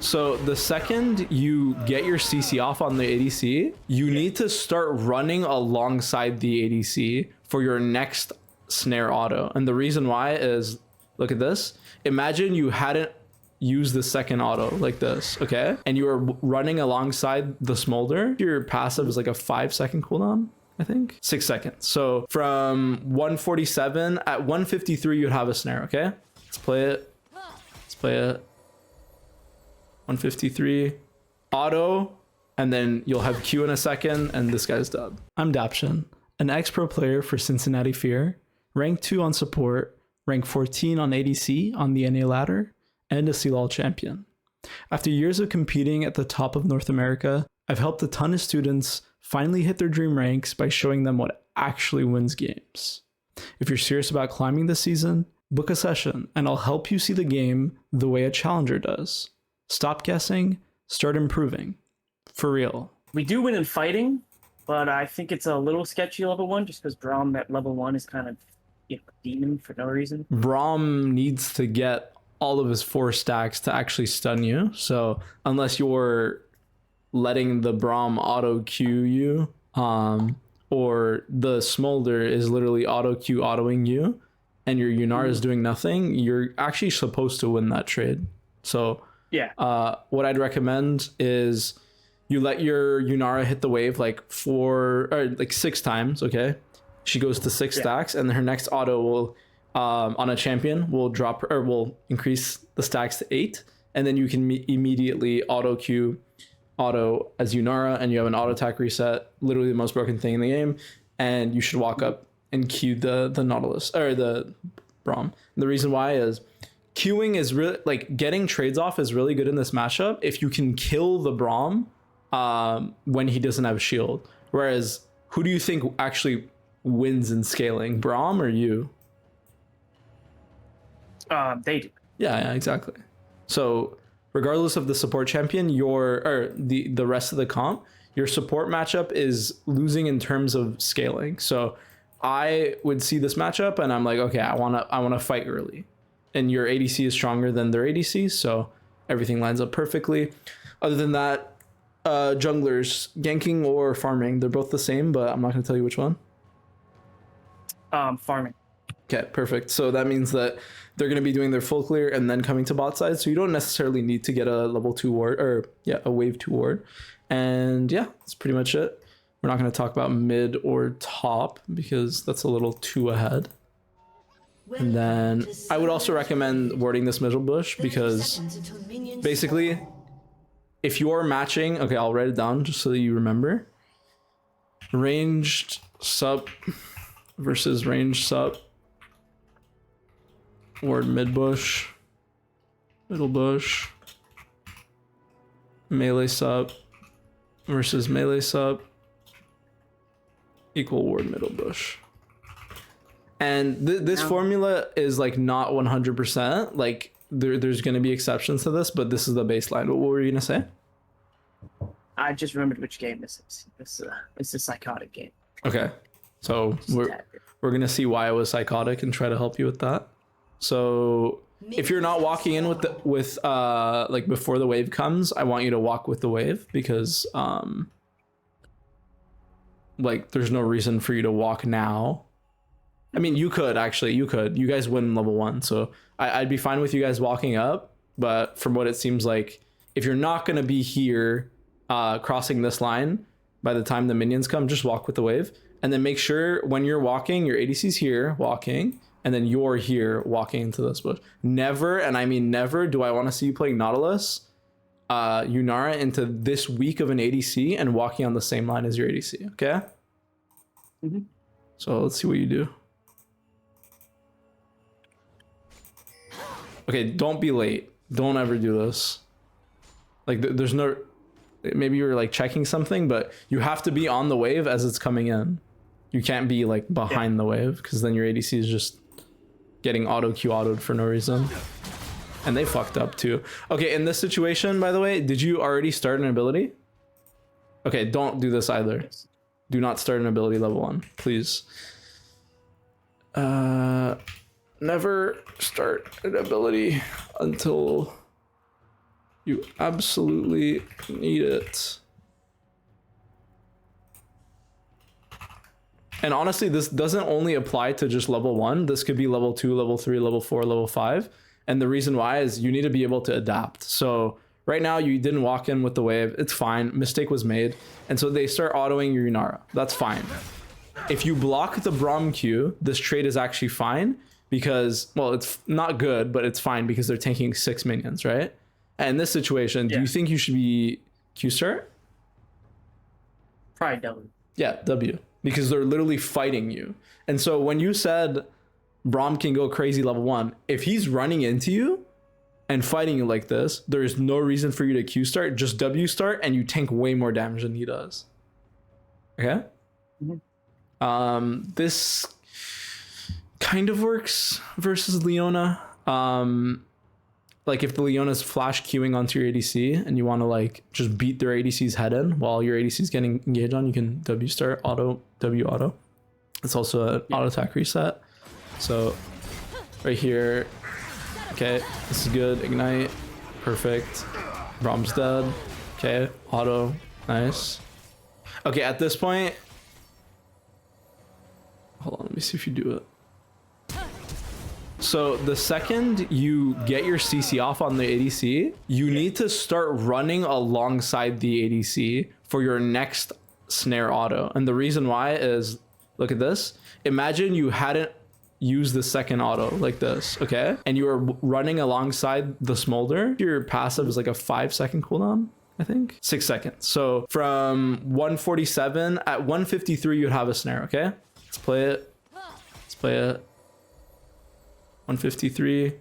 So the second you get your CC off on the ADC, you need to start running alongside the ADC for your next snare auto. And the reason why is, look at this. Imagine you hadn't used the second auto like this, okay? And you were running alongside the smolder. Your passive is like a 5-second cooldown, I think. 6 seconds. So from 147, at 153, you'd have a snare, okay? Let's play it. Let's play it. 153 auto, and then you'll have Q in a second, and this guy's dub. I'm Daption, an ex-pro player for Cincinnati Fear, rank 2 on support, rank 14 on ADC on the NA ladder, and a CLOL champion. After years of competing at the top of North America, I've helped a ton of students finally hit their dream ranks by showing them what actually wins games. If you're serious about climbing this season, book a session, and I'll help you see the game the way a challenger does. Stop guessing, start improving. For real. We do win in fighting, but I think it's a little sketchy level 1 just because Braum at level 1 is kind of, you know, demon for no reason. Braum needs to get all of his 4 stacks to actually stun you. So unless you're letting the Braum auto Q you, or the smolder is literally auto Q autoing you, and your Yunara is doing nothing, you're actually supposed to win that trade. So yeah. What I'd recommend is you let your Yunara hit the wave like 6 times, okay? She goes to 6 stacks, and her next auto will, on a champion, will drop or will increase the stacks to 8, and then you can immediately auto Q auto as Yunara, and you have an auto attack reset, literally the most broken thing in the game, and you should walk up and Q the Nautilus or the Braum. And the reason why is queuing is really, like, getting trades off is really good in this matchup if you can kill the Braum when he doesn't have a shield. Whereas, who do you think actually wins in scaling, Braum or you? They do. Yeah, exactly. So regardless of the support champion, the rest of the comp, your support matchup is losing in terms of scaling. So I would see this matchup and I'm like, okay, I wanna fight early. And your ADC is stronger than their ADC, so everything lines up perfectly. Other than that, junglers, ganking or farming, they're both the same, but I'm not going to tell you which one. Farming. Okay, perfect. So that means that they're going to be doing their full clear and then coming to bot side, so you don't necessarily need to get a level 2 ward, or a wave 2 ward. And yeah, that's pretty much it. We're not going to talk about mid or top because that's a little too ahead. And then I would also recommend warding this middle bush because basically if you're matching, okay, I'll write it down just so that you remember. Ranged sup versus ranged sup. Ward mid bush, middle bush, melee sup versus melee sup, equal ward middle bush. And this formula is like not 100%. Like there's going to be exceptions to this, but this is the baseline. What were you going to say? I just remembered which game this is. It's a psychotic game. Okay. So we're going to see why it was psychotic and try to help you with that. So if you're not walking in with like before the wave comes, I want you to walk with the wave because like there's no reason for you to walk now. I mean, you could. You guys win level 1, so I'd be fine with you guys walking up. But from what it seems like, if you're not going to be here crossing this line by the time the minions come, just walk with the wave. And then make sure when you're walking, your ADC's here walking, and then you're here walking into this bush. Never, and I mean never, do I want to see you playing Nautilus, Yunara into this weak of an ADC and walking on the same line as your ADC, okay? Mm-hmm. So let's see what you do. Okay, don't be late. Don't ever do this. Like, there's no... Maybe you're, like, checking something, but you have to be on the wave as it's coming in. You can't be, like, behind the wave, because then your ADC is just getting auto-Q autoed for no reason. And they fucked up, too. Okay, in this situation, by the way, did you already start an ability? Okay, don't do this either. Do not start an ability level 1, please. Never start an ability until You absolutely need it. And honestly, this doesn't only apply to just level 1. This could be level 2, level 3, level 4, level 5. And the reason why is you need to be able to adapt. So right now you didn't walk in with the wave. It's fine. Mistake was made. And so they start autoing your Yunara. That's fine. If you block the Braum Q, this trade is actually fine because, well, it's not good, but it's fine because they're tanking 6 minions, right? And in this situation, do you think you should be Q start? Probably W. Yeah, W. Because they're literally fighting you. And so when you said Braum can go crazy level 1, if he's running into you and fighting you like this, there's no reason for you to Q start, just W start, and you tank way more damage than he does. Okay? Mm-hmm. This kind of works versus Leona. Like if the Leona's flash queuing onto your ADC and you want to like just beat their ADC's head in while your ADC's getting engaged on, you can W start, W auto. It's also an auto attack reset. So right here, okay, this is good. Ignite, perfect. Braum's dead. Okay, auto, nice. Okay, at this point, hold on, let me see if you do it. So the second you get your CC off on the ADC, you need to start running alongside the ADC for your next snare auto. And the reason why is, look at this. Imagine you hadn't used the second auto like this, okay? And you were running alongside the smolder. Your passive is like a 5-second cooldown, I think. 6 seconds. So from 147, at 153, you'd have a snare, okay? Let's play it. Let's play it. 153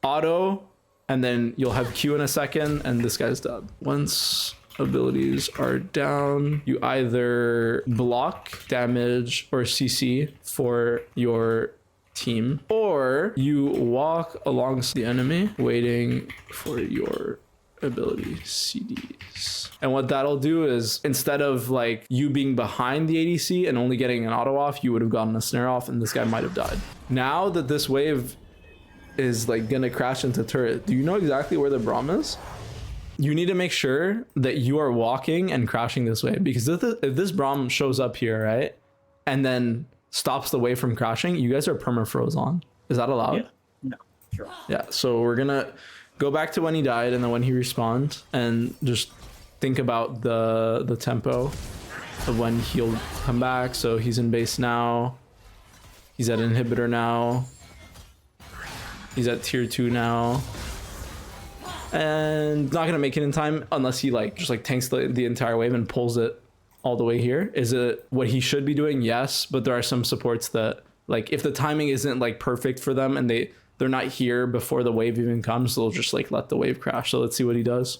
auto, and then you'll have Q in a second, and this guy's dead. Once abilities are down, you either block damage or CC for your team, or you walk alongside the enemy waiting for your ability CDs. And what that'll do is, instead of like you being behind the ADC and only getting an auto off, you would have gotten a snare off and this guy might have died. Now that this wave is like gonna crash into turret, do you know exactly where the Braum is? You need to make sure that you are walking and crashing this way, because if this Braum shows up here, right, and then stops the wave from crashing, you guys are perma-froze on. Is that allowed? Yeah. No. Sure. Yeah, so we're gonna go back to when he died and then when he respawned, and just think about the tempo of when he'll come back. So he's in base now. He's at inhibitor now. He's at tier 2 now. And not gonna make it in time unless he like just like tanks the entire wave and pulls it all the way here. Is it what he should be doing? Yes, but there are some supports that, like, if the timing isn't like perfect for them and they're not here before the wave even comes, they'll just like let the wave crash. So let's see what he does.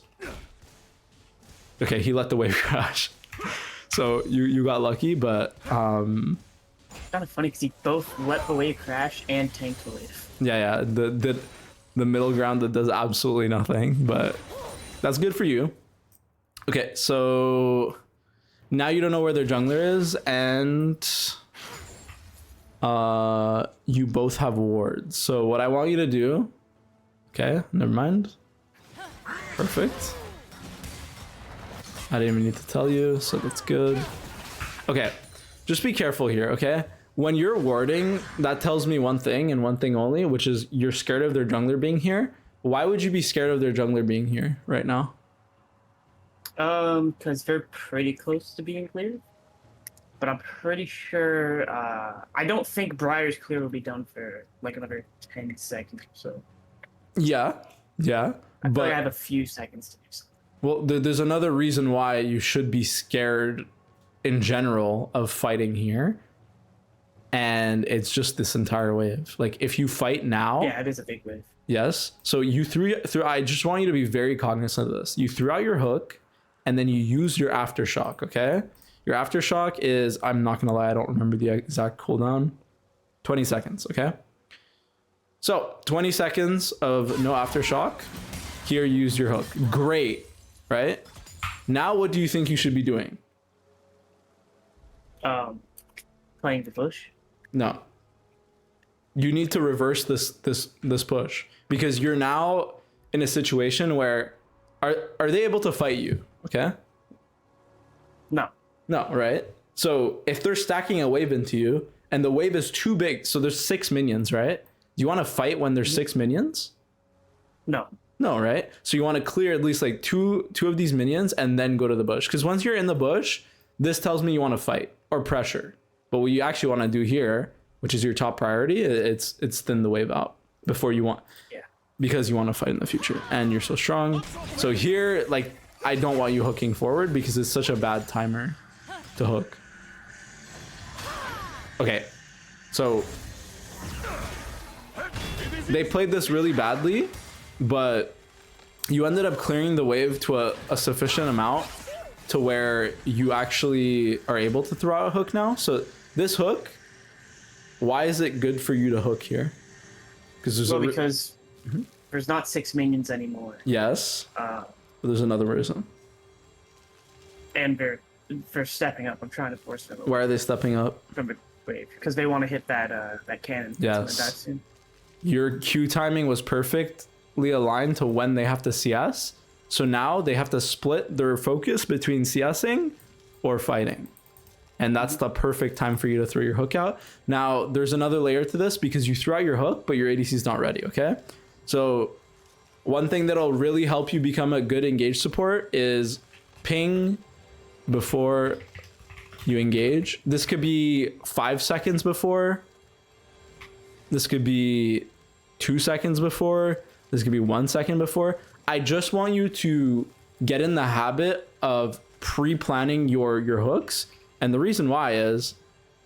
Okay, he let the wave crash. So you got lucky, but kind of funny because he both let the wave crash and tanked the wave. Yeah, the middle ground that does absolutely nothing, but that's good for you. Okay, so now you don't know where their jungler is, and you both have wards. So what I want you to do, okay, never mind. Perfect. I didn't even need to tell you, so that's good. Okay, just be careful here, okay? When you're warding, that tells me one thing and one thing only, which is you're scared of their jungler being here. Why would you be scared of their jungler being here right now? Because they're pretty close to being cleared. But I'm pretty sure, I don't think Briar's clear will be done for like another 10 seconds or so. Yeah. I feel like I have a few seconds to do so. Well, there's another reason why you should be scared in general of fighting here. And it's just this entire wave. Like if you fight now, yeah, it is a big wave. Yes. So you threw. I just want you to be very cognizant of this. You threw out your hook, and then you use your aftershock. Okay. Your aftershock is, I'm not gonna lie, I don't remember the exact cooldown. 20 seconds. Okay. So 20 seconds of no aftershock. Here, use your hook. Great. Right. Now, what do you think you should be doing? Playing the bush. No. You need to reverse this push, because you're now in a situation where are they able to fight you? Okay. No. No, right? So if they're stacking a wave into you and the wave is too big, so there's 6 minions, right? Do you want to fight when there's 6 minions? No. No, right? So you want to clear at least like two of these minions and then go to the bush. Because once you're in the bush, this tells me you want to fight or pressure. But what you actually want to do here, which is your top priority, it's thin the wave out before you want. Yeah. Because you want to fight in the future and you're so strong. So here, like, I don't want you hooking forward because it's such a bad timer to hook. Okay, so they played this really badly, but you ended up clearing the wave to a sufficient amount to where you actually are able to throw out a hook now. So this hook, why is it good for you to hook here? Because there's not 6 minions anymore. Yes. But there's another reason. And they're stepping up. I'm trying to force them Why are they stepping up? from the wave because they want to hit that cannon. Yes. That soon. Your Q timing was perfectly aligned to when they have to CS. So now they have to split their focus between CSing or fighting. And that's the perfect time for you to throw your hook out. Now, there's another layer to this because you throw out your hook, but your ADC is not ready, okay? So one thing that'll really help you become a good engage support is ping before you engage. This could be 5 seconds before. This could be 2 seconds before. This could be 1 second before. I just want you to get in the habit of pre-planning your hooks. And the reason why is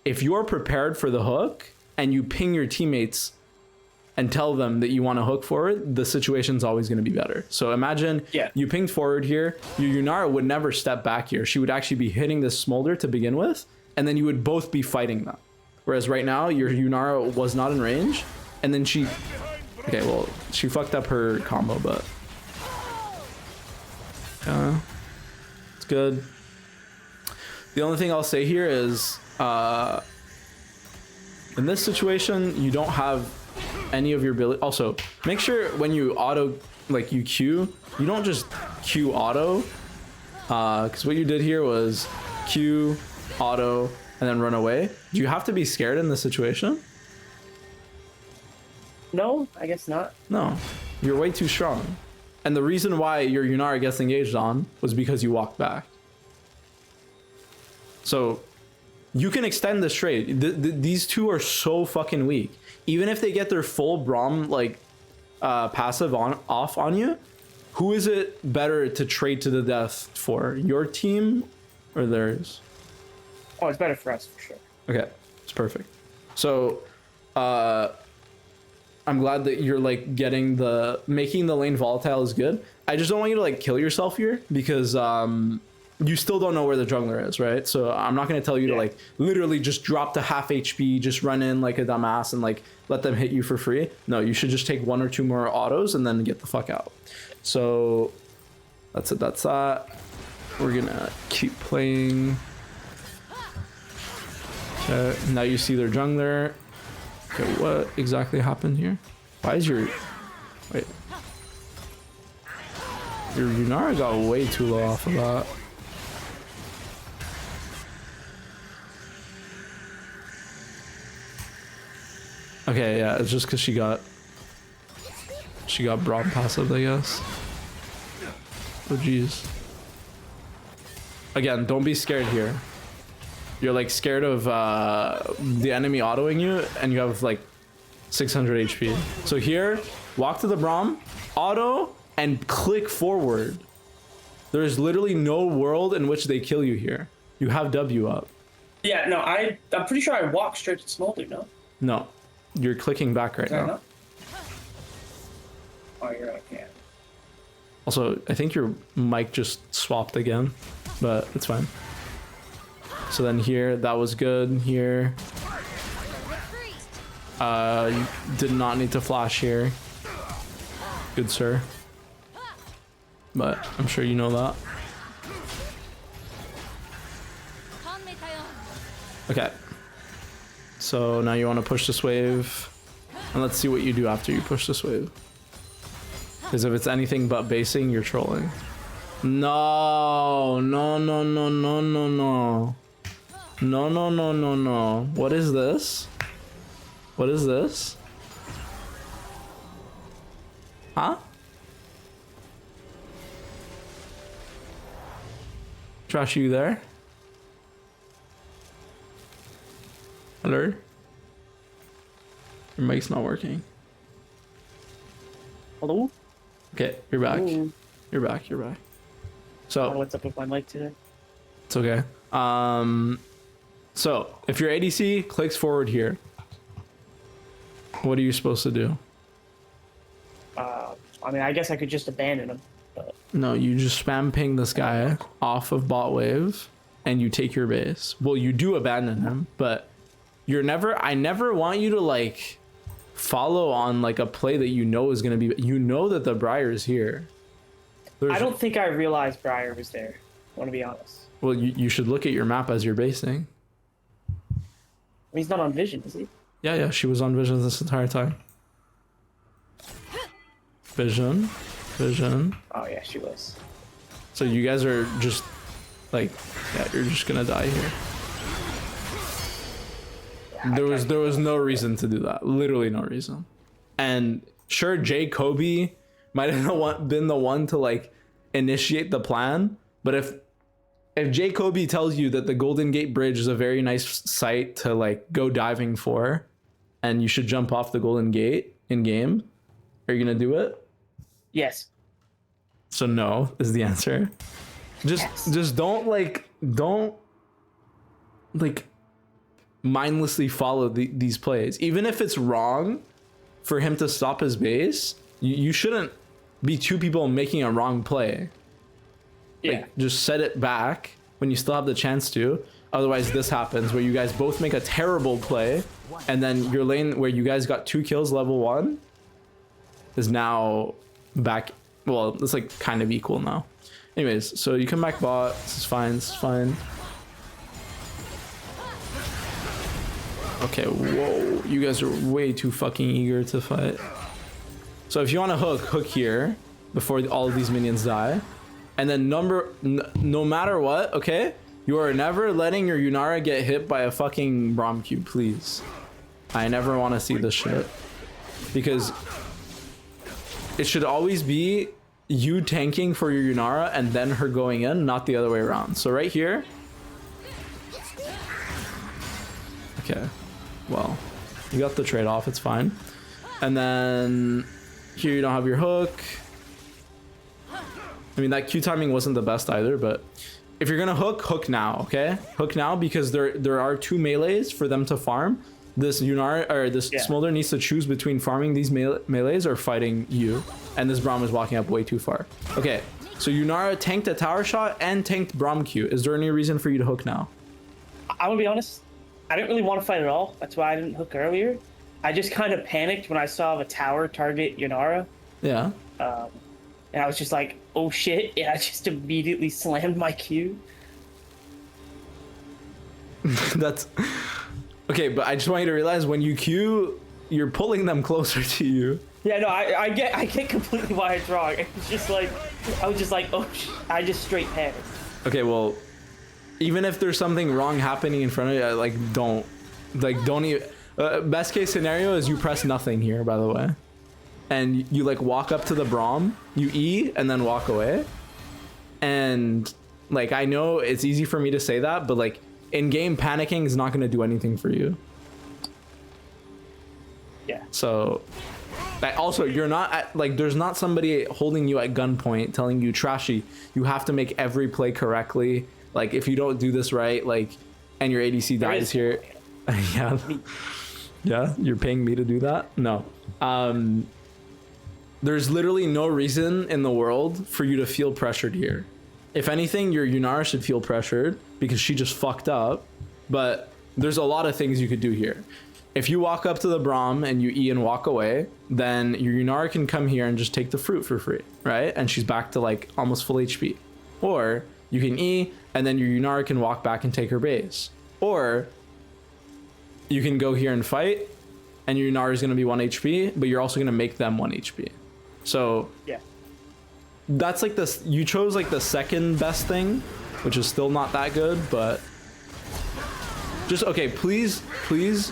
if you're prepared for the hook and you ping your teammates and tell them that you want to hook forward, the situation's always going to be better. So imagine you pinged forward here. Your Yunara would never step back here. She would actually be hitting this smolder to begin with, and then you would both be fighting them. Whereas right now, your Yunara was not in range, and then she... Okay, well, she fucked up her combo, but... it's good. The only thing I'll say here is... in this situation, you don't have any of your ability. Also, make sure when you auto, like you Q, you don't just Q auto, because what you did here was Q auto and then run away. Do you have to be scared in this situation? No, I guess not. No, you're way too strong. And the reason why your Yunara gets engaged on was because you walked back. So you can extend this trade. These two are so fucking weak. Even if they get their full Braum like passive off on you, who is it better to trade to the death for? Your team or theirs? Oh, it's better for us for sure. Okay, it's perfect. So I'm glad that you're like making the lane volatile is good. I just don't want you to like kill yourself here because you still don't know where the jungler is, right? So I'm not going to tell you to like literally just drop to half HP, just run in like a dumbass and like let them hit you for free. No, you should just take 1 or 2 more autos and then get the fuck out. So that's it. That's that. We're going to keep playing. Okay, now you see their jungler. Okay, what exactly happened here? Why is your... Wait. Your Yunara got way too low off of that. Okay, yeah, it's just because she got broad passive, I guess. Oh jeez. Again, don't be scared here. You're like scared of the enemy autoing you, and you have like 600 HP. So here, walk to the Braum, auto, and click forward. There is literally no world in which they kill you here. You have W up. Yeah, no, I'm pretty sure I walked straight to Smolder, no? No. You're clicking back right now. Oh, you're okay. Also, I think your mic just swapped again, but it's fine. So then here, that was good. Here. You did not need to flash here. Good, sir. But I'm sure you know that. Okay. So now you want to push this wave. And let's see what you do after you push this wave. Because if it's anything but basing, you're trolling. No, no, no, no, no, no, no. No, no, no, no, no. What is this? What is this? Huh? Josh, you there? Hello? Your mic's not working. Hello? Okay, you're back. Hello? You're back. You're back. Oh, So what's up with my mic today? it's okay. So if your ADC clicks forward here, what are you supposed to do? I mean, I guess I could just abandon him. But No, you just spam ping this guy off of bot wave, and you take your base. Well, you do abandon him, but you're never. I never want you to like follow on like a play that you know is gonna be. You know that the Briar is here. I don't think I realized Briar was there. I want to be honest. Well, you should look at your map as you're basing. I mean, he's not on Vision, is he? Yeah, she was on Vision this entire time. Vision. Oh yeah, she was. So you guys are just like, yeah, you're just gonna die here. There was no reason to do that. Literally no reason. And sure, Jacoby might have been the one to like initiate the plan, but if Jacoby tells you that the Golden Gate Bridge is a very nice site to like go diving for, and you should jump off the Golden Gate in game, are you gonna do it? Yes. So no is the answer. Just don't mindlessly follow these plays. Even if it's wrong for him to stop his base, you shouldn't be two people making a wrong play. Yeah. Like, just set it back when you still have the chance to. Otherwise, this happens where you guys both make a terrible play, and then your lane where you guys got 2 kills level 1 is now back. Well, it's like kind of equal now. Anyways, so you come back bot. This is fine. This is fine. Okay, whoa. You guys are way too fucking eager to fight. So if you want to hook here before all of these minions die. And then no matter what, okay? You are never letting your Yunara get hit by a fucking Braum cube, please. I never want to see this shit. Because it should always be you tanking for your Yunara and then her going in, not the other way around. So right here. Okay. Well, you got the trade-off, it's fine. And then here you don't have your hook. I mean, that Q timing wasn't the best either, but if you're gonna hook now, okay? Hook now, because there are 2 melees for them to farm. This Yunara, or this Smolder needs to choose between farming these melees or fighting you. And this Braum is walking up way too far. Okay, so Yunara tanked a tower shot and tanked Braum Q. Is there any reason for you to hook now? I want to be honest, I didn't really want to fight at all. That's why I didn't hook earlier. I just kind of panicked when I saw the tower target Yunara. Yeah. And I was just like, oh shit, and I just immediately slammed my Q. That's... Okay, but I just want you to realize when you Q, you're pulling them closer to you. Yeah, no, I get completely why it's wrong. It's just like, I was just like, oh, I just straight panicked. Okay, well, even if there's something wrong happening in front of you, like, don't even... best case scenario is you press nothing here, by the way. And you, like, walk up to the Braum, you E, and then walk away. And, like, I know it's easy for me to say that, but, like, in-game panicking is not going to do anything for you. Yeah. So... Also, you're not at, like, there's not somebody holding you at gunpoint telling you, Trashy, you have to make every play correctly. Like, if you don't do this right, like, and your ADC dies here. Yeah. Yeah, you're paying me to do that? No. There's literally no reason in the world for you to feel pressured here. If anything, your Yunara should feel pressured because she just fucked up. But there's a lot of things you could do here. If you walk up to the Braum and you E and walk away, then your Yunara can come here and just take the fruit for free, right? And she's back to like almost full HP. Or you can E and then your Yunara can walk back and take her base. Or you can go here and fight and your Yunara is going to be 1 HP, but you're also going to make them 1 HP. So yeah, that's like this. You chose like the second best thing, which is still not that good, but just okay. Please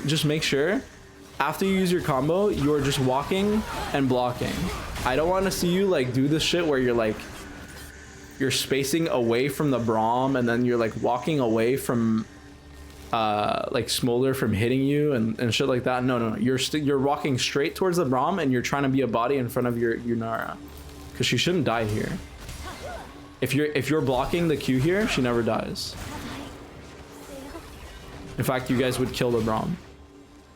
just make sure after you use your combo, you're just walking and blocking. I don't want to see you like do this shit where you're spacing away from the Braum and then you're like walking away from like Smolder from hitting you and shit like that. No. You're walking straight towards the Braum and you're trying to be a body in front of your Yunara. Because she shouldn't die here. If you're blocking the Q here, she never dies. In fact, you guys would kill the Braum.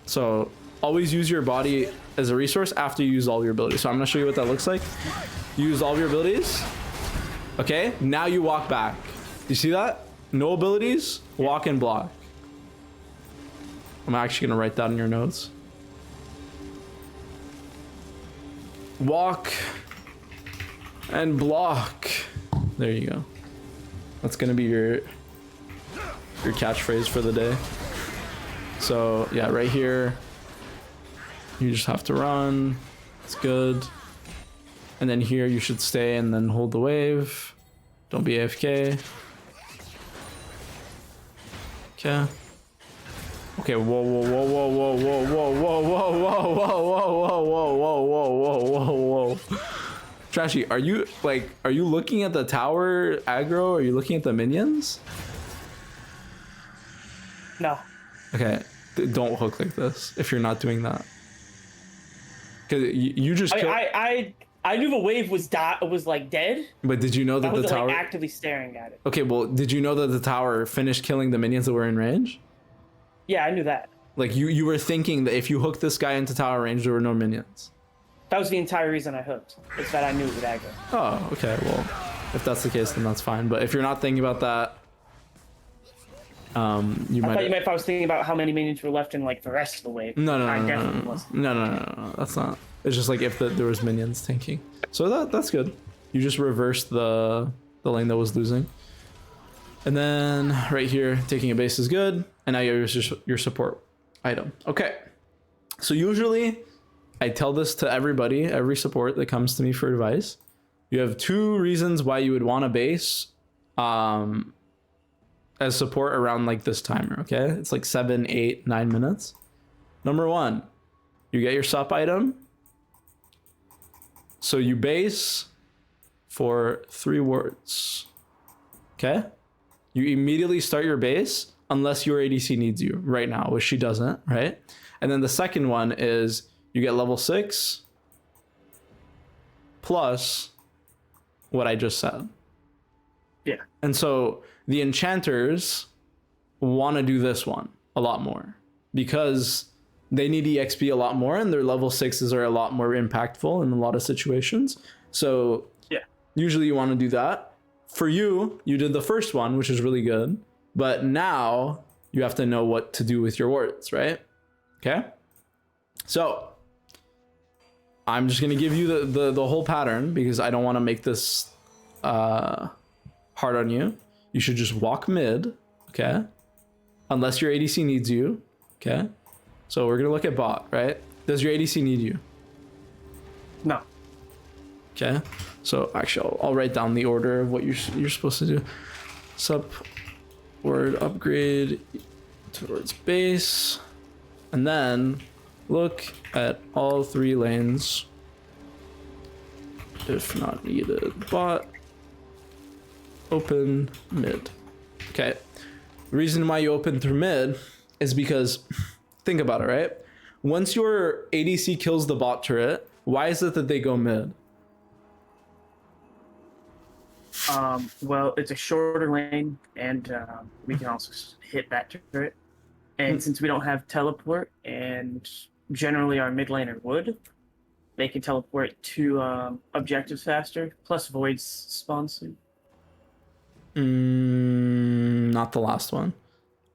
So always use your body as a resource after you use all your abilities. So I'm gonna show you what that looks like. Use all of your abilities. Okay, now you walk back. You see that? No abilities, walk and block. I'm actually gonna write that in your notes. Walk and block. There you go. That's gonna be your catchphrase for the day. So yeah, right here, you just have to run. It's good. And then here you should stay and then hold the wave. Don't be AFK. Okay. Okay, whoa. Trashy, are you looking at the tower aggro? Are you looking at the minions? No. Okay, don't hook like this if you're not doing that. Cause you just. I knew the wave was like dead. But did you know that I the wasn't, tower like, actively staring at it? Okay, well, did you know that the tower finished killing the minions that were in range? Yeah, I knew that. Like you were thinking that if you hooked this guy into tower range, there were no minions. That was the entire reason I hooked. It's that I knew it would aggro. Oh, okay. Well, if that's the case, then that's fine. But if you're not thinking about that, I thought you meant if I was thinking about how many minions were left in like the rest of the wave. No. That's not. It's just like if there was minions tanking. So that's good. You just reversed the lane that was losing. And then right here, taking a base is good. And now you have your support item. Okay. So usually I tell this to everybody, every support that comes to me for advice. You have two reasons why you would want a base as support around like this timer, okay? It's like 7, 8, 9 minutes. Number one, you get your sup item. So you base for 3 wards, okay? You immediately start your base unless your ADC needs you right now, which she doesn't, right? And then the second one is you get level 6 plus what I just said. Yeah. And so the enchanters want to do this one a lot more because they need EXP a lot more and their level 6s are a lot more impactful in a lot of situations. So yeah, usually you want to do that. For you did the first one, which is really good. But now you have to know what to do with your wards, right? Okay. So I'm just going to give you the whole pattern because I don't want to make this hard on you. You should just walk mid, okay? Unless your ADC needs you, okay? So we're going to look at bot, right? Does your ADC need you? No. Okay. So actually, I'll write down the order of what you're supposed to do. Sup, word upgrade towards base. And then look at all 3 lanes. If not needed, bot. Open mid. Okay. The reason why you open through mid is because, think about it, right? Once your ADC kills the bot turret, why is it that they go mid? Well, it's a shorter lane, and we can also hit that turret. And since we don't have teleport, and generally our mid laner would, they can teleport to objectives faster. Plus, voids spawn soon. Not the last one.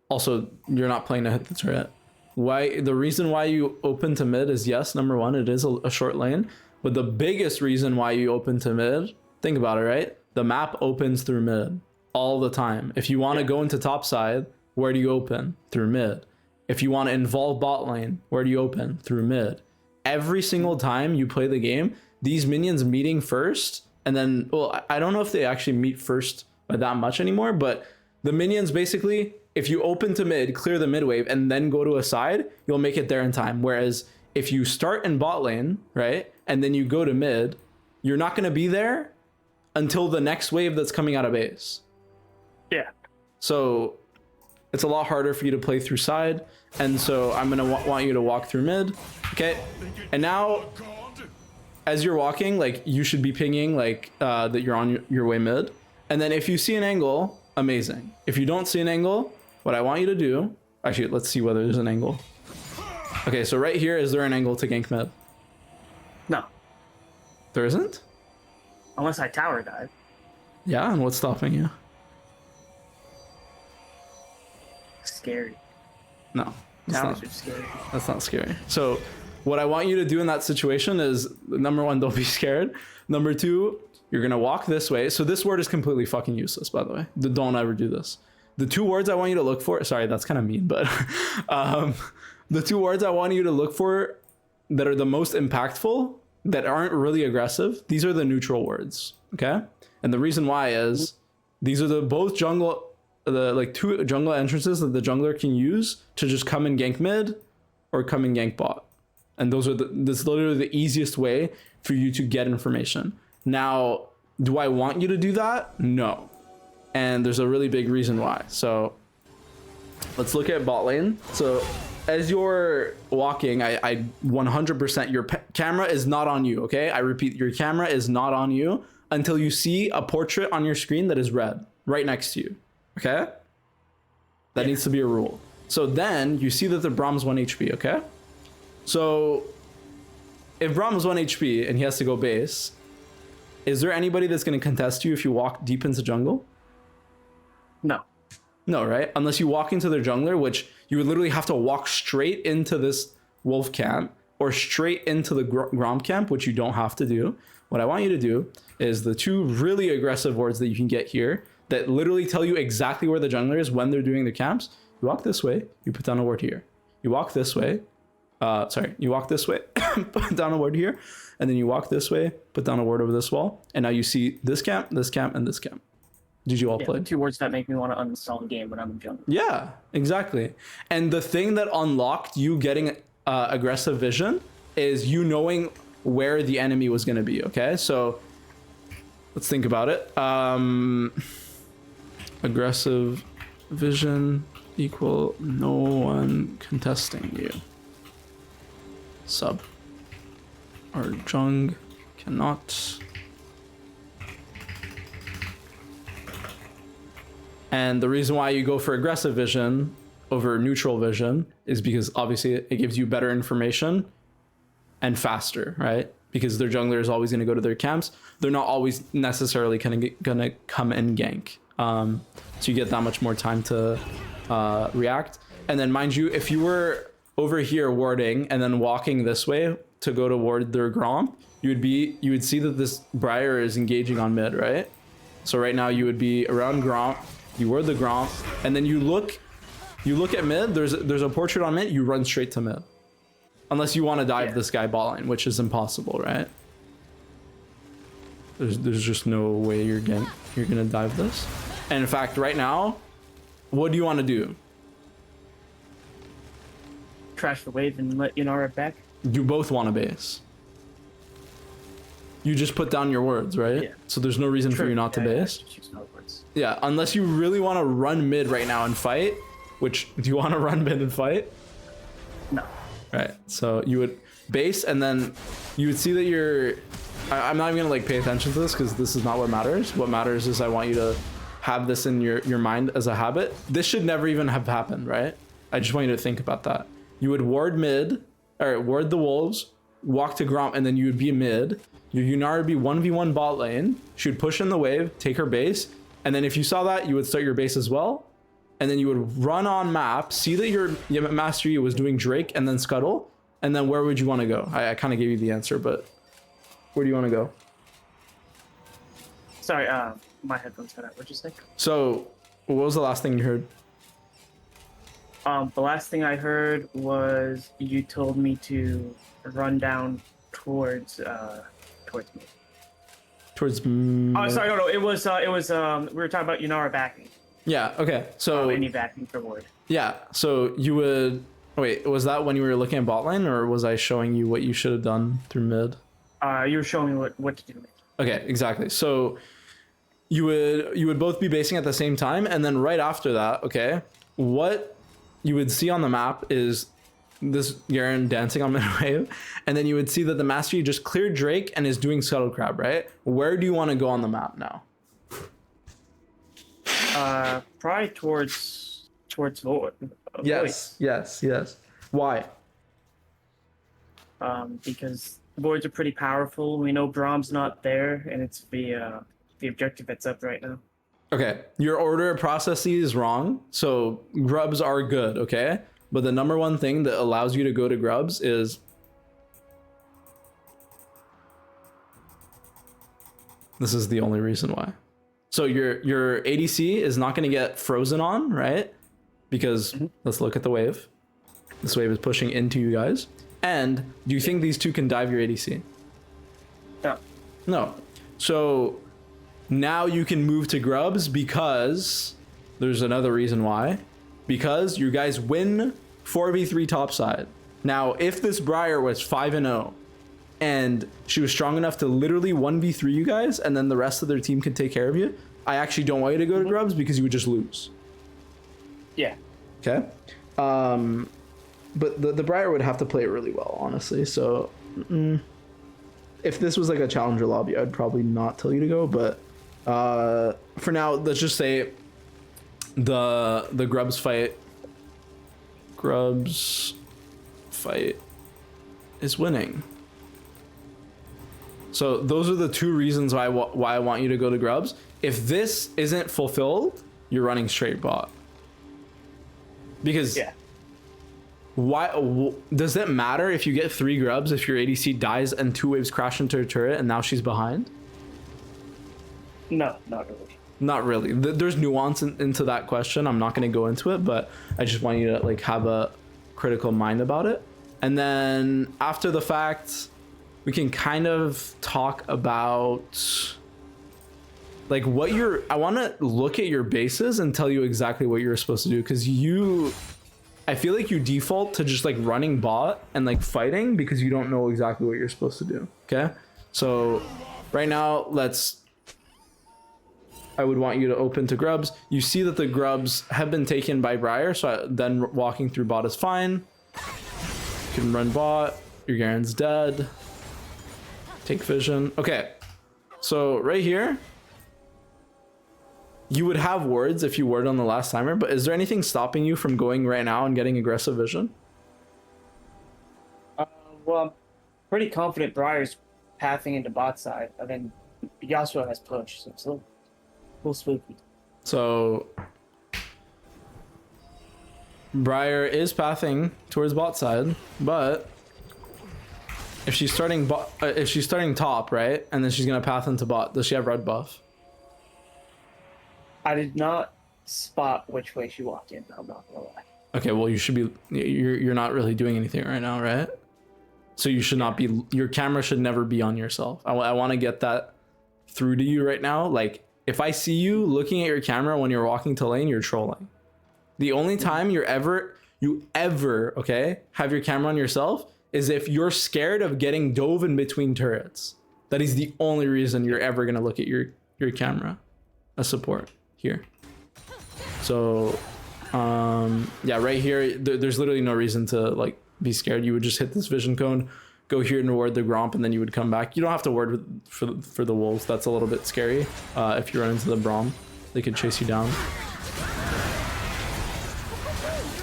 Also, you're not playing to hit the turret. Why? The reason why you open to mid is yes, number one, it is a short lane. But the biggest reason why you open to mid, think about it, right? The map opens through mid all the time. If you want to go into top side, where do you open? Through mid. If you want to involve bot lane, where do you open? Through mid. Every single time you play the game, these minions meeting first and then, well, I don't know if they actually meet first by that much anymore, but the minions basically, if you open to mid, clear the mid wave, and then go to a side, you'll make it there in time. Whereas if you start in bot lane, right, and then you go to mid, you're not going to be there until the next wave that's coming out of base. Yeah. So it's a lot harder for you to play through side, and so I'm going to want you to walk through mid. Okay, and now as you're walking, like, you should be pinging like that you're on your way mid, and then if you see an angle, amazing. If you don't see an angle, what I want you to do, actually, let's see whether there's an angle. Okay, so right here, is there an angle to gank mid? No. There isn't? Unless I tower dive. Yeah, and what's stopping you? Scary. No, it's Towers not. are scary. That's not scary. So what I want you to do in that situation is, number one, don't be scared. Number two, you're going to walk this way. So this word is completely fucking useless, by the way. Don't ever do this. The two words I want you to look for, sorry, that's kind of mean, but the two words I want you to look for that are the most impactful, that aren't really aggressive, these are the neutral words, okay? And the reason why is these are both jungle, like two jungle entrances that the jungler can use to just come and gank mid or come and gank bot. And this is literally the easiest way for you to get information. Now, do I want you to do that? No. And there's a really big reason why. So let's look at bot lane. So as you're walking, I 100%, your camera is not on you, okay? I repeat, your camera is not on you until you see a portrait on your screen that is red right next to you, okay? That needs to be a rule. So then you see that the Braum's 1 HP, okay? So if Braum's 1 HP and he has to go base, is there anybody that's going to contest you if you walk deep into jungle? No. No, right? Unless you walk into their jungler, which you would literally have to walk straight into this wolf camp or straight into the Grom camp, which you don't have to do. What I want you to do is the two really aggressive wards that you can get here that literally tell you exactly where the jungler is when they're doing their camps. You walk this way, you put down a ward here. You walk this way, you walk this way, put down a ward here, and then you walk this way, put down a ward over this wall, and now you see this camp, and this camp. Did you all play? Two words that make me want to uninstall the game when I'm in jungle. Yeah, exactly. And the thing that unlocked you getting aggressive vision is you knowing where the enemy was going to be, okay? So let's think about it. Aggressive vision equal no one contesting you. Sub or jung cannot. And the reason why you go for aggressive vision over neutral vision is because obviously it gives you better information and faster, right? Because their jungler is always going to go to their camps. They're not always necessarily gonna come and gank. So you get that much more time to react. And then mind you, if you were over here warding and then walking this way to go toward their Grom, you would see that this Briar is engaging on mid, right? So right now you would be around Grom, you ward the Grom, and then you look at mid, there's a portrait on mid, you run straight to mid. Unless you want to dive this guy bot line, which is impossible, right? There's just no way you're gonna dive this. And in fact, right now, what do you want to do? Trash the wave and let Inara back. You both want to base. You just put down your words, right? Yeah. So there's no reason for you not to base. Just use no words. Yeah, unless you really want to run mid right now and fight. Which, do you want to run mid and fight? No. Right. So you would base, and then you would see that you're. I'm not even gonna like pay attention to this because this is not what matters. What matters is I want you to have this in your mind as a habit. This should never even have happened, right? I just want you to think about that. You would ward mid, or ward the wolves, walk to Gromp, and then you would be mid. Your Yunara would be 1v1 bot lane. She would push in the wave, take her base, and then if you saw that, you would start your base as well. And then you would run on map, see that your Master Yi was doing Drake and then Scuttle, and then where would you want to go? I kind of gave you the answer, but where do you want to go? Sorry, my headphones cut out. What'd you say? So, what was the last thing you heard? The last thing I heard was you told me to run down towards me. towards. Oh, sorry, no. It was we were talking about Yunara backing. Yeah. Okay. So Any backing for ward. yeah. So you would wait. Was that when you were looking at bot lane, or was I showing you what you should have done through mid? You were showing me what to do. Okay. Exactly. So you would both be basing at the same time, and then right after that, okay, what you would see on the map is this Garen dancing on mid wave, and then you would see that the Mastery just cleared Drake and is doing Scuttle Crab, right? Where do you want to go on the map now? Probably towards Void. Yes. Why? Because Voids are pretty powerful. We know Brahm's not there, and it's the objective that's up right now. Okay, your order of processes is wrong. So grubs are good, okay? But the number one thing that allows you to go to grubs is this is the only reason why. So your ADC is not going to get frozen on, right? Because let's look at the wave. This wave is pushing into you guys. And do you think these two can dive your ADC? No. No. So now you can move to grubs because there's another reason why. Because you guys win 4v3 topside. Now, if this Briar was 5-0 and she was strong enough to literally 1v3 you guys and then the rest of their team can take care of you, I actually don't want you to go to grubs because you would just lose. Yeah. Okay. But the Briar would have to play it really well, honestly. So if this was like a challenger lobby, I'd probably not tell you to go. But for now, let's just say the grubs fight is winning. So those are the two reasons why I want you to go to grubs. If this isn't fulfilled, you're running straight bot. Because why does it matter if you get 3 grubs if your ADC dies and 2 waves crash into her turret and now she's behind? No, not really. Not really. There's nuance into that question. I'm not going to go into it, but I just want you to like have a critical mind about it. And then after the fact, we can kind of talk about like what I want to look at your bases and tell you exactly what you're supposed to do, because I feel like you default to just like running bot and like fighting because you don't know exactly what you're supposed to do. Okay, so right now I would want you to open to grubs. You see that the grubs have been taken by Briar, so then walking through bot is fine. You can run bot. Your Garen's dead. Take vision. Okay, so right here, you would have wards if you ward on the last timer, but is there anything stopping you from going right now and getting aggressive vision? Well, I'm pretty confident Briar's pathing into bot side, and then Yasuo has push, so it's a little spooky. So Briar is pathing towards bot side, but if she's starting top, right, and then she's gonna path into bot, does she have red buff? I did not spot which way she walked in. I'm not gonna lie. Okay, well you should be. You're not really doing anything right now, right? So you should not be. Your camera should never be on yourself. I want to get that through to you right now. Like if I see you looking at your camera when you're walking to lane, you're trolling. The only time you ever okay have your camera on yourself is if you're scared of getting dove in between turrets. That is the only reason you're ever gonna look at your camera as support here. So yeah, right here there's literally no reason to like be scared. You would just hit this vision cone, go here and ward the Gromp, and then you would come back. You don't have to ward for the wolves. That's a little bit scary. If you run into the Braum, they could chase you down.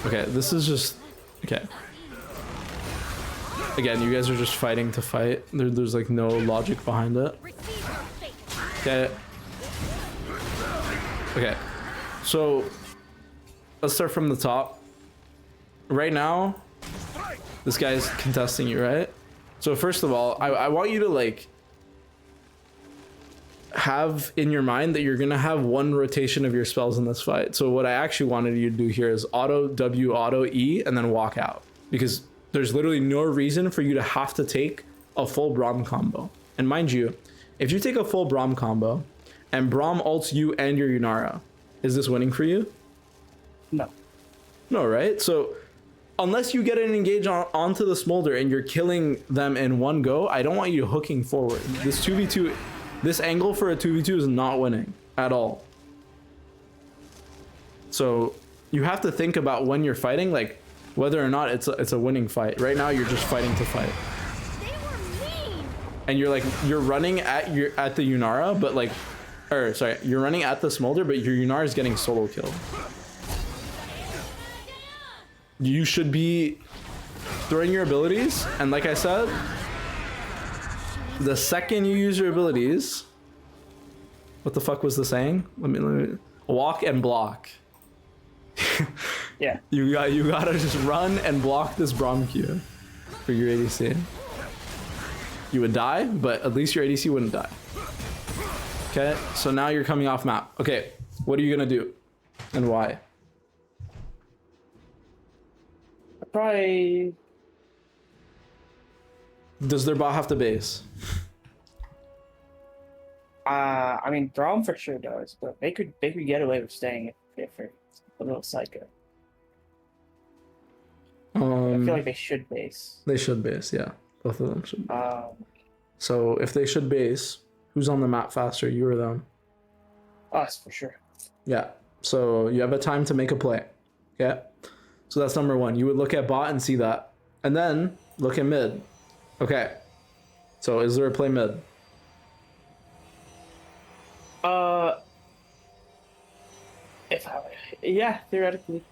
Okay, this is just okay. Again, you guys are just fighting to fight. There's like no logic behind it. Okay. Okay. So let's start from the top. Right now, this guy's contesting you, right? So first of all, I want you to like have in your mind that you're gonna have one rotation of your spells in this fight. So what I actually wanted you to do here is auto W, auto E, and then walk out, because there's literally no reason for you to have to take a full Braum combo. And mind you, if you take a full Braum combo and Braum ults you and your Yunara, is this winning for you? No. No, right? So unless you get an engage onto the Smolder and you're killing them in one go, I don't want you hooking forward. This 2v2, this angle for a 2v2 is not winning at all. So you have to think about when you're fighting, like whether or not it's a winning fight. Right now you're just fighting to fight. And you're running at the Yunara, but like, or sorry, you're running at the Smolder, but your Yunara is getting solo killed. You should be throwing your abilities, and like I said, the second you use your abilities, what the fuck was the saying? Let me walk and block. Yeah. You gotta just run and block this Braum Q for your ADC. You would die, but at least your ADC wouldn't die. Okay, so now you're coming off map. Okay, what are you gonna do, and why? Probably. Does their bot have to base? I mean, Braum for sure does, but they could get away with staying if they're a little psycho. I feel like they should base. They should base, yeah. Both of them should. So if they should base, who's on the map faster, you or them? Us for sure. Yeah. So you have a time to make a play. Okay. So that's number one. You would look at bot and see that, and then look at mid. Okay. So is there a play mid? Yeah, theoretically.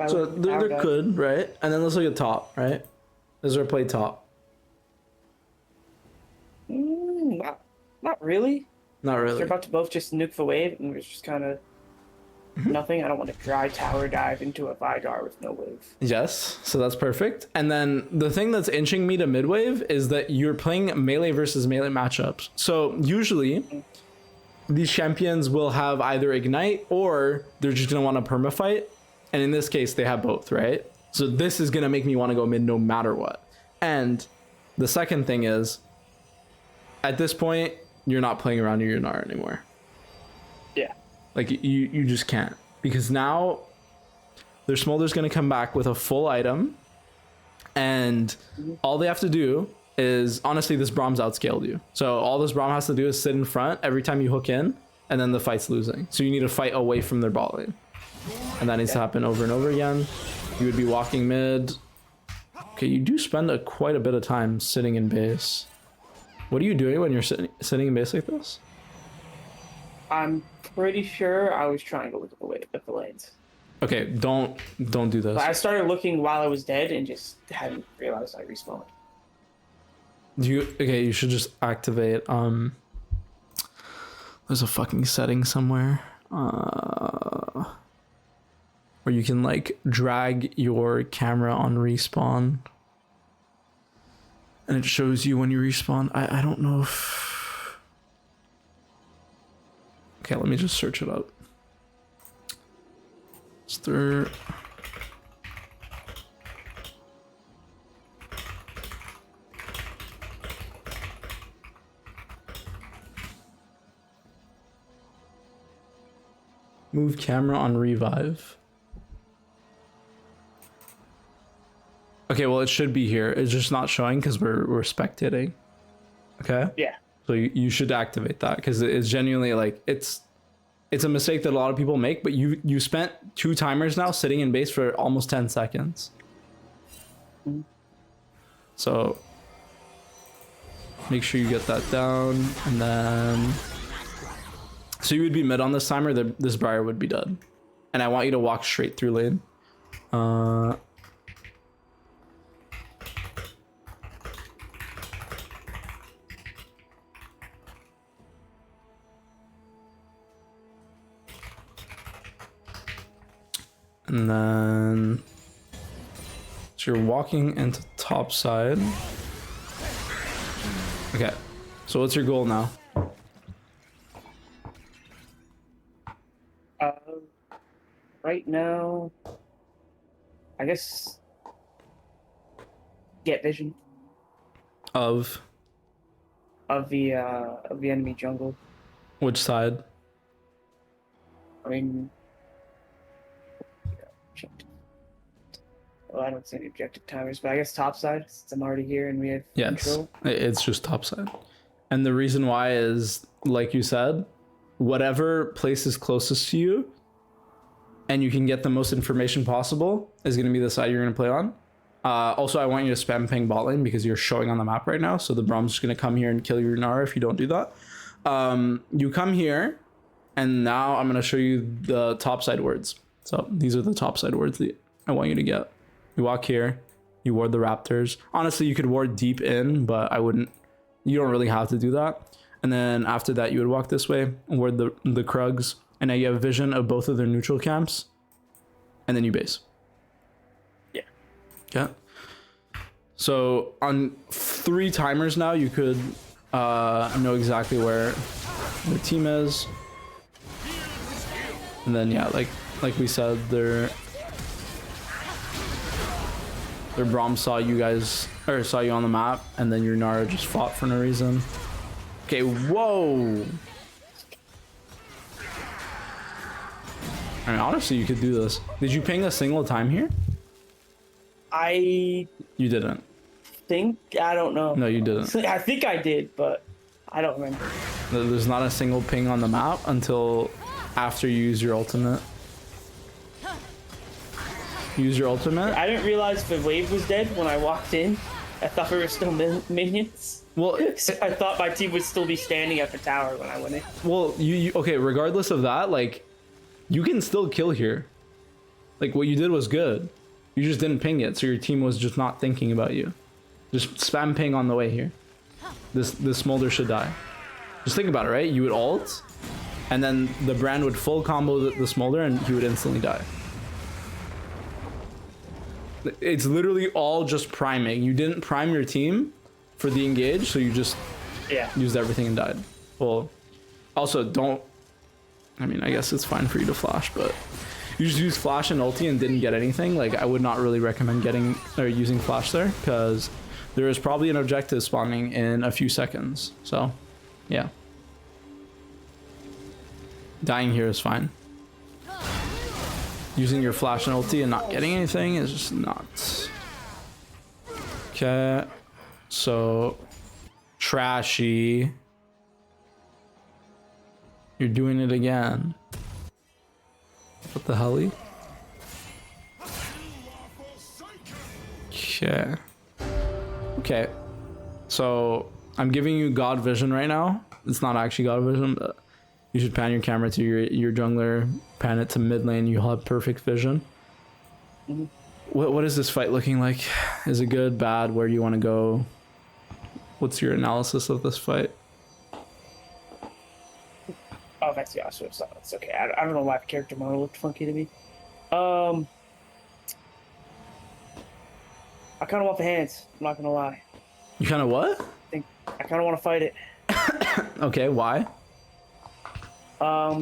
So there could, right? And then let's look at top, right? Is there a play top? Not really. Not really. They're about to both just nuke the wave, and it's just kind of nothing. I don't want to dry tower dive into a Vigar with no wave. Yes, so that's perfect. And then the thing that's inching me to mid wave is that you're playing melee versus melee matchups. So usually these champions will have either ignite or they're just gonna want to permafight. And in this case, they have both, right? So this is gonna make me want to go mid no matter what. And the second thing is, at this point, you're not playing around your Yunara anymore. Yeah. Like you just can't, because now their Smolder's gonna come back with a full item, and all they have to do is, honestly, this Braum's outscaled you. So all this Braum has to do is sit in front every time you hook in, and then the fight's losing. So you need to fight away from their bot lane, and that needs to happen over and over again. You would be walking mid. Okay, you do spend quite a bit of time sitting in base. What are you doing when you're sitting in base like this? I'm pretty sure I was trying to look at the lanes. Okay, don't do this. But I started looking while I was dead and just hadn't realized I respawned. You should just activate there's a fucking setting somewhere where you can like drag your camera on respawn and it shows you when you respawn. I don't know if... Okay, let me just search it up. Stir... Move camera on revive. Okay, well, it should be here. It's just not showing because we're spectating. Okay? Yeah. So you should activate that, because it's genuinely like it's a mistake that a lot of people make, but you spent 2 timers now sitting in base for almost 10 seconds. So make sure you get that down, and then so you would be mid on this timer. This Briar would be dead, and I want you to walk straight through lane. And then, so you're walking into top side. Okay, so what's your goal now? Right now, I guess get vision. Of? of the enemy jungle. Which side? I mean, well, I don't see any objective timers, but I guess top side since I'm already here and we have Yes, control. it's just top side. And the reason why is, like you said, whatever place is closest to you and you can get the most information possible is going to be the side you're going to play on. Also, I want you to spam ping bot lane because you're showing on the map right now. So the Brahm's just going to come here and kill your Nara if you don't do that. You come here, and now I'm going to show you the top side words. So these are the top side words that I want you to get. You walk here, you ward the Raptors. Honestly, you could ward deep in, but I wouldn't. You don't really have to do that. And then after that, you would walk this way and ward the Krugs. And now you have vision of both of their neutral camps. And then you base. Yeah. Okay. So on 3 timers now, you could know exactly where the team is. And then yeah, like we said, their Braum saw you guys, or saw you on the map, and then your Nara just fought for no reason. Okay, whoa. I mean, honestly, you could do this. Did you ping a single time here? I You didn't. I don't know. No, you didn't. I think I did, but I don't remember. There's not a single ping on the map until after you use your ultimate. Use your ultimate. I didn't realize the wave was dead when I walked in. I thought we were still minions. Well, I thought my team would still be standing at the tower when I went in. well, you okay? Regardless of that, like, you can still kill here. Like, what you did was good. You just didn't ping it, so your team was just not thinking about you. Just spam ping on the way here. This Smolder should die. Just think about it, right? You would ult, and then the Brand would full combo the Smolder, and he would instantly die. It's literally all just priming. You didn't prime your team for the engage, so you just used everything and died. Well, also don't. I mean, I guess it's fine for you to flash, but you just used flash and ulti and didn't get anything. Like, I would not really recommend getting or using flash there, because there is probably an objective spawning in a few seconds. So, yeah. Dying here is fine. Using your flash and ulti and not getting anything is just nuts. Okay. So, Trashy. You're doing it again. What the hell? Okay. Okay. So, I'm giving you God Vision right now. It's not actually God Vision, but you should pan your camera to your jungler, pan it to mid lane, you'll have perfect vision. Mm-hmm. What is this fight looking like? Is it good, bad? Where do you want to go? What's your analysis of this fight? Oh, that's Yasuo, so it's okay. I don't know why the character model looked funky to me. I kind of want the hands, I'm not gonna lie. You kind of what? I kind of want to fight it. Okay, why?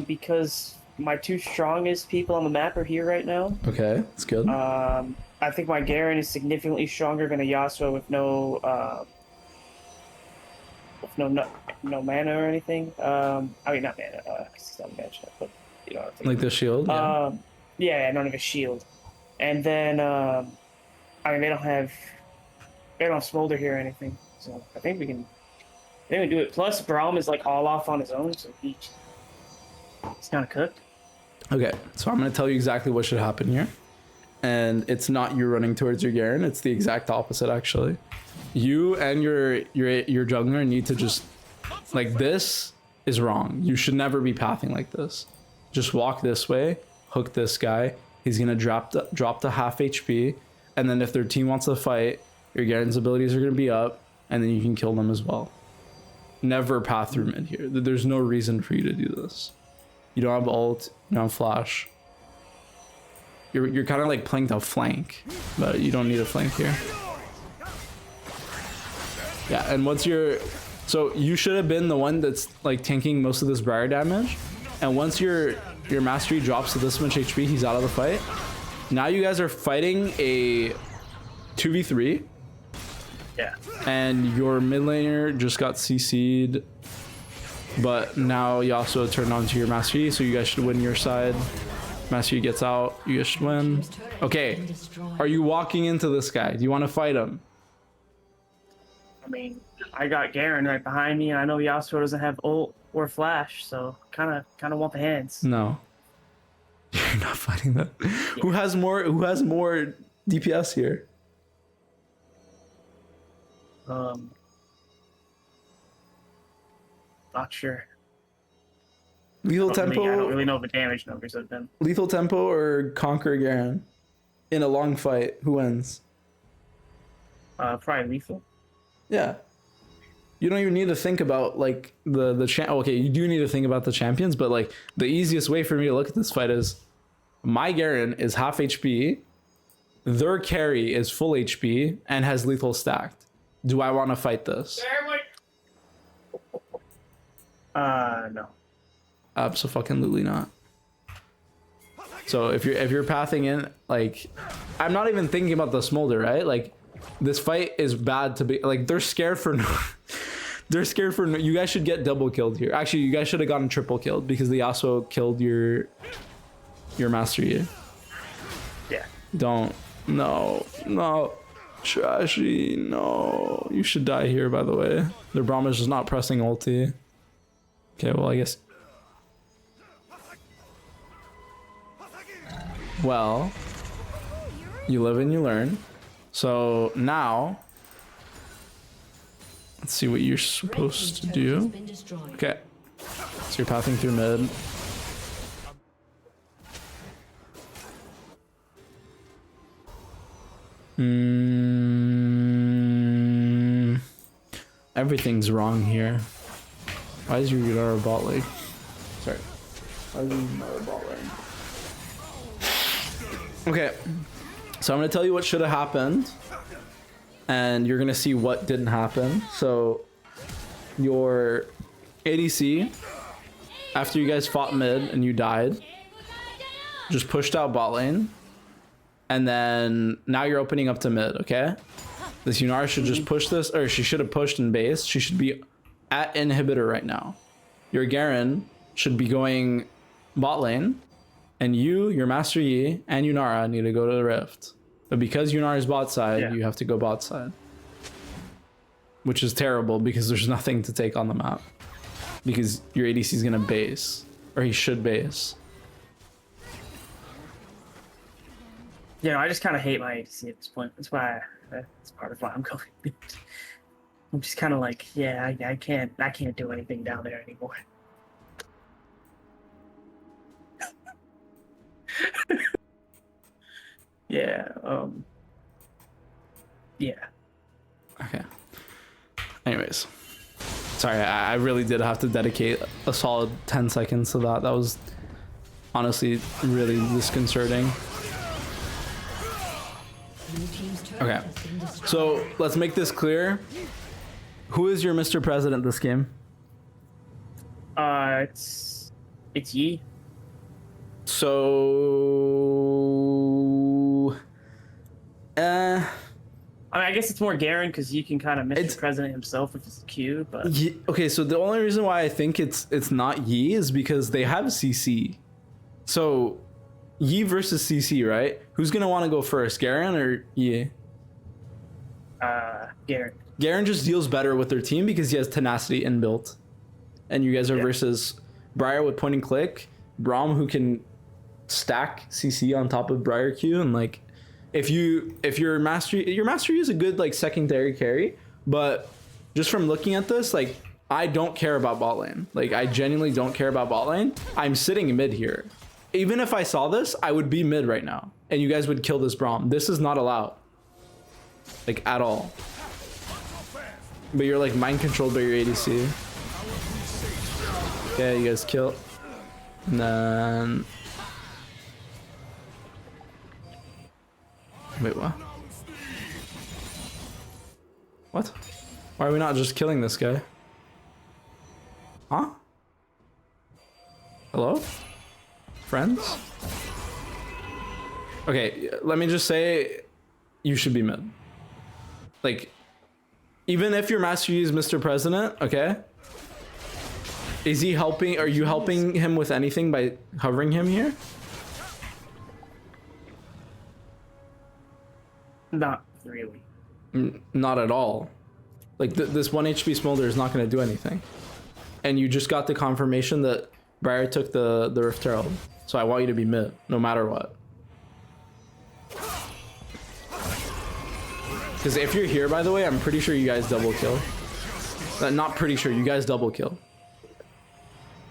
Because my 2 strongest people on the map are here right now. Okay, that's good. I think my Garen is significantly stronger than a Yasuo with no mana or anything. I mean, not mana, because he's not magic, but you know what I'm thinking. Like the shield? Yeah. Yeah, none of a shield. And then, I mean, they don't have Smolder here or anything, so I think we can do it. Plus, Braum is like all off on his own, so he's kind of cooked. Okay, so I'm going to tell you exactly what should happen here. And it's not you running towards your Garen, it's the exact opposite, actually. You and your jungler need to just, like, this is wrong. You should never be pathing like this. Just walk this way, hook this guy. He's gonna drop to half HP, and then if their team wants to fight, your Garen's abilities are gonna be up, and then you can kill them as well. Never path through mid here. There's no reason for you to do this. You don't have ult, you don't have flash. You're kind of like playing to flank, but you don't need a flank here. Yeah, and what's your... So you should have been the one that's like tanking most of this Briar damage, and once your mastery drops to this much HP, he's out of the fight. Now you guys are fighting a 2v3, Yeah. And your mid laner just got CC'd, but now Yasuo turned on to your Master Yi, so you guys should win your side. Master Yi gets out, you guys should win. Okay, are you walking into this guy? Do you want to fight him? I mean, I got Garen right behind me, and I know Yasuo doesn't have ult or flash, so kind of want the hands. No. You're not fighting that. Yeah. Who has more DPS here? Not sure. Lethal Tempo. I don't really know the damage numbers of them. Lethal Tempo or Conquer Garen in a long fight. Who wins? Probably Lethal. Yeah. You don't even need to think about like the okay, you do need to think about the champions, but like the easiest way for me to look at this fight is my Garen is half HP, their carry is full HP and has lethal stacked. Do I want to fight this? No. Absolutely not. So if you're pathing in, like, I'm not even thinking about the smolder, right? Like, this fight is bad to be like, they're scared for no, they're scared for no, you guys should get double killed here. Actually, you guys should have gotten triple killed because the Yasuo killed your Master Yi. Yeah. No, Trashy, no. You should die here, by the way. Their Braum is just not pressing ulti. Okay, well, I guess. Well, you live and you learn. So now, let's see what you're supposed to do. Okay, so you're pathing through mid. Everything's wrong here. Why is your Yudara bot leg? Sorry. Why is your Yudara bot leg? Okay. So I'm going to tell you what should have happened. And you're going to see what didn't happen. So your ADC, after you guys fought mid and you died, just pushed out bot lane. And then now you're opening up to mid, okay? This Yunara should just push this, or she should have pushed in base. She should be at inhibitor right now. Your Garen should be going bot lane, and you, your Master Yi, and Yunara need to go to the Rift. But because Yunara's bot side, you have to go bot side. Which is terrible because there's nothing to take on the map. Because your ADC is gonna base, or he should base. Yeah, I just kind of hate my ADC at this point. That's why that's part of why I'm going. I'm just kind of like, yeah, I can't do anything down there anymore. Yeah. Yeah. Okay. Anyways, sorry, I really did have to dedicate a solid 10 seconds to that. That was honestly really disconcerting. Okay, so let's make this clear. Who is your Mr. President this game? It's Yi. So, I mean, I guess it's more Garen because you can kind of Mr. President himself with his Q, but okay. So the only reason why I think it's not Yi is because they have CC. So Yi versus CC, right? Who's gonna want to go first, Garen or Yi? Garen. Garen just deals better with their team because he has tenacity inbuilt, and you guys are versus Briar with point and click, Braum who can stack CC on top of Briar Q, and like if your Master Yi is a good like secondary carry, but just from looking at this, like I don't care about bot lane. Like I genuinely don't care about bot lane. I'm sitting mid here. Even if I saw this, I would be mid right now, and you guys would kill this Braum. This is not allowed, like at all. But you're like mind controlled by your ADC. Okay, you guys kill. And then wait, what? What? Why are we not just killing this guy? Huh? Hello? Friends? Okay, let me just say you should be mid. Like, Even if your Master Yi is Mr. President, okay? Is he helping? Are you helping him with anything by hovering him here? Not really. Not at all. Like this 1 HP Smolder is not going to do anything. And you just got the confirmation that Briar took the Rift Herald. So I want you to be mid, no matter what. Because if you're here, by the way, I'm pretty sure you guys double kill. Not pretty sure, you guys double kill.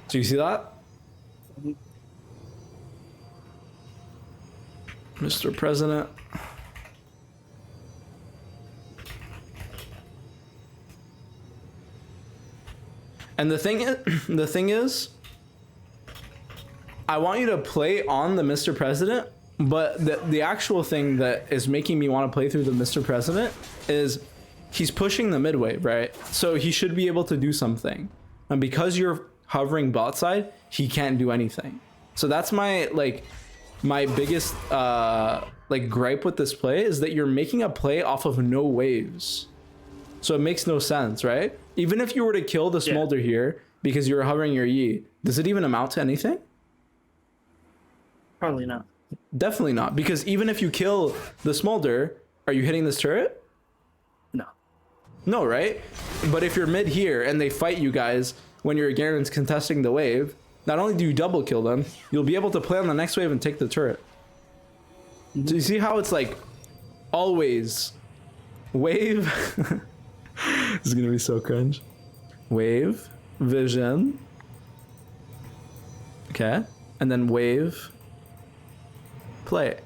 Do you see that? Mr. President. And the thing is, I want you to play on the Mr. President, but the actual thing that is making me want to play through the Mr. President is he's pushing the mid wave, right? So he should be able to do something. And because you're hovering bot side, he can't do anything. So that's my biggest gripe with this play is that you're making a play off of no waves. So it makes no sense, right? Even if you were to kill the Smolder here because you were hovering your Yi, does it even amount to anything? Probably not. Definitely not, because even if you kill the Smolder, are you hitting this turret? No. No, right? But if you're mid here and they fight you guys when your Garen's contesting the wave, not only do you double kill them, you'll be able to play on the next wave and take the turret. Mm-hmm. So you see how it's like always wave. This is gonna be so cringe. Wave, vision. Okay. And then wave, play.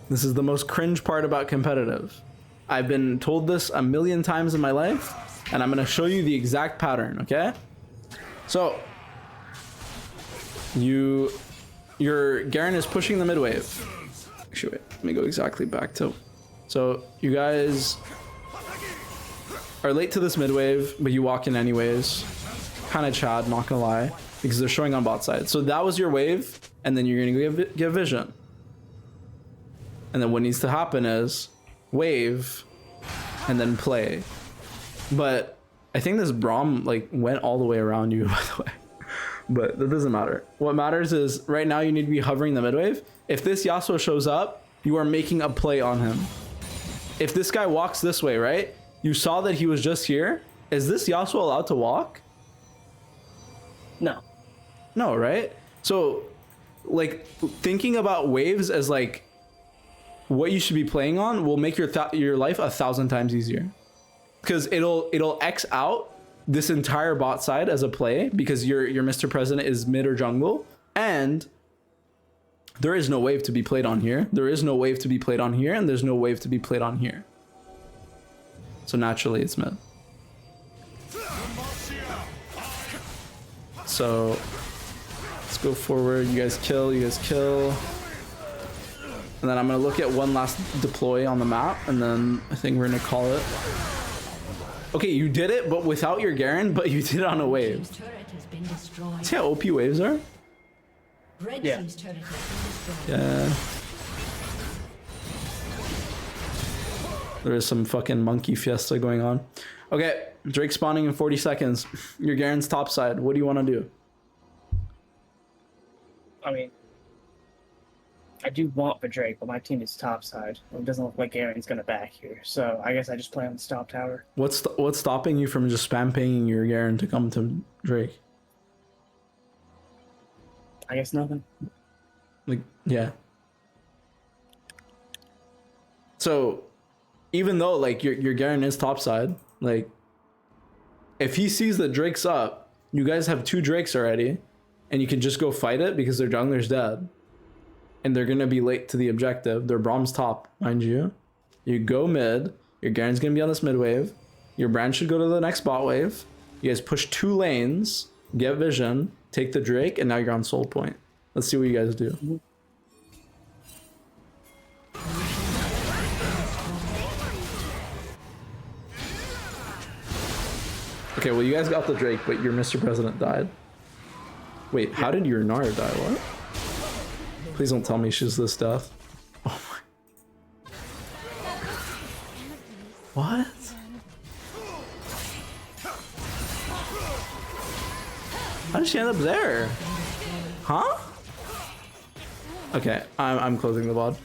This is the most cringe part about competitive. I've been told this a million times in my life, and I'm gonna show you the exact pattern, okay? So, your Garen is pushing the mid wave. Actually, wait, let me go exactly back to. So, you guys are late to this mid wave, but you walk in anyways. Kind of Chad, not gonna lie, because they're showing on bot side. So that was your wave, and then you're gonna give vision. And then what needs to happen is wave, and then play. But I think this Braum went all the way around you, by the way. But that doesn't matter. What matters is right now you need to be hovering the mid wave. If this Yasuo shows up, you are making a play on him. If this guy walks this way, right? You saw that he was just here. Is this Yasuo allowed to walk? No. No, right? So, thinking about waves as what you should be playing on will make your life 1,000 times easier. Because it'll X out this entire bot side as a play because your Mr. President is mid or jungle, and there is no wave to be played on here. There is no wave to be played on here, and there's no wave to be played on here. So naturally it's mid. So let's go forward. You guys kill. And then I'm gonna look at one last deploy on the map, and then I think we're gonna call it. Okay, you did it, but without your Garen, but you did it on a wave. See how OP waves are? Yeah. Yeah. There is some fucking monkey fiesta going on. Okay, Drake spawning in 40 seconds. Your Garen's top side. What do you want to do? I mean, I do want for Drake, but my team is top side. It doesn't look like Garen's gonna back here, so I guess I just play on the stop tower. What's stopping you from just spam pinging your Garen to come to Drake? I guess nothing. Yeah. So, even though your Garen is topside, if he sees that Drake's up, you guys have 2 Drakes already, and you can just go fight it because their jungler's dead. And they're gonna be late to the objective. Their Braum's top, mind you. You go mid, your Garen's gonna be on this mid wave, your Brand should go to the next bot wave, you guys push 2 lanes, get vision, take the Drake, and now you're on soul point. Let's see what you guys do. Okay, well you guys got the Drake, but your Mr. President died. Wait, how did your Nara die? What? Please don't tell me she's this death. Oh my. What? she end up there? Huh? Okay, I'm closing the VOD.